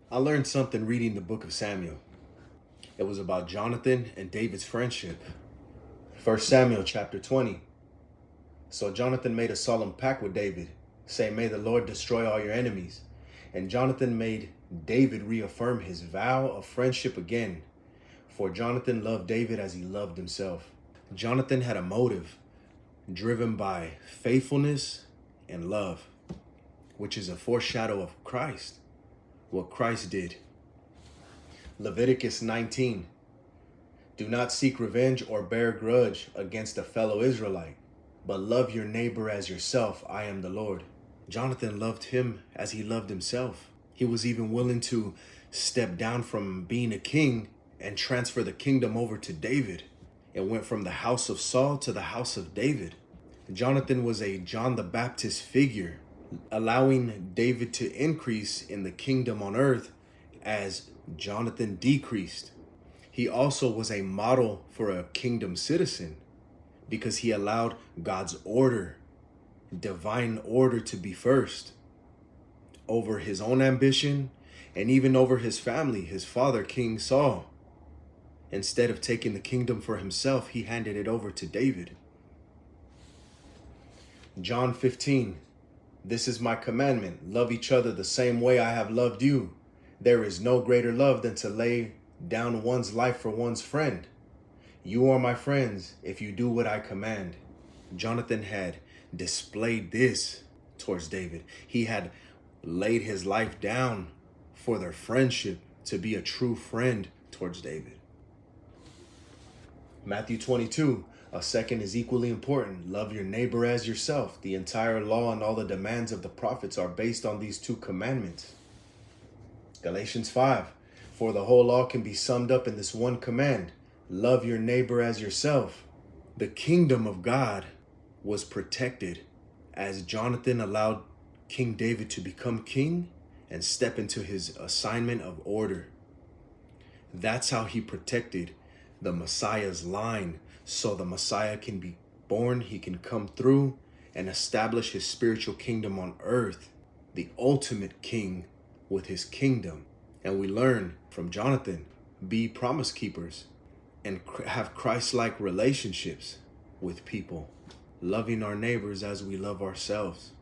I learned something reading the book of Samuel. It was about Jonathan and David's friendship. 1 Samuel chapter 20. So Jonathan made a solemn pact with David, saying, "May the Lord destroy all your enemies." And Jonathan made David reaffirm his vow of friendship again, for Jonathan loved David as he loved himself. Jonathan had a motive driven by faithfulness and love, which is a foreshadow of Christ, what Christ did. Leviticus 19. Do not seek revenge or bear grudge against a fellow Israelite, but love your neighbor as yourself. I am the Lord. Jonathan loved him as he loved himself. He was even willing to step down from being a king and transfer the kingdom over to David. It went from the house of Saul to the house of David. Jonathan was a John the Baptist figure, allowing David to increase in the kingdom on earth as Jonathan decreased. He also was a model for a kingdom citizen because he allowed God's order, divine order, to be first over his own ambition and even over his family, his father, King Saul. Instead of taking the kingdom for himself, he handed it over to David. John 15. This is my commandment. Love each other the same way I have loved you. There is no greater love than to lay down one's life for one's friend. You are my friends if you do what I command. Jonathan had displayed this towards David. He had laid his life down for their friendship, to be a true friend towards David. Matthew 22. A second is equally important. Love your neighbor as yourself. The entire law and all the demands of the prophets are based on these two commandments. Galatians 5. For the whole law can be summed up in this one command. Love your neighbor as yourself. The kingdom of God was protected as Jonathan allowed King David to become king and step into his assignment of order. That's how he protected the Messiah's line, so the Messiah can be born, he can come through and establish his spiritual kingdom on earth, the ultimate king with his kingdom. And we learn from Jonathan, be promise keepers and have Christ-like relationships with people, loving our neighbors as we love ourselves.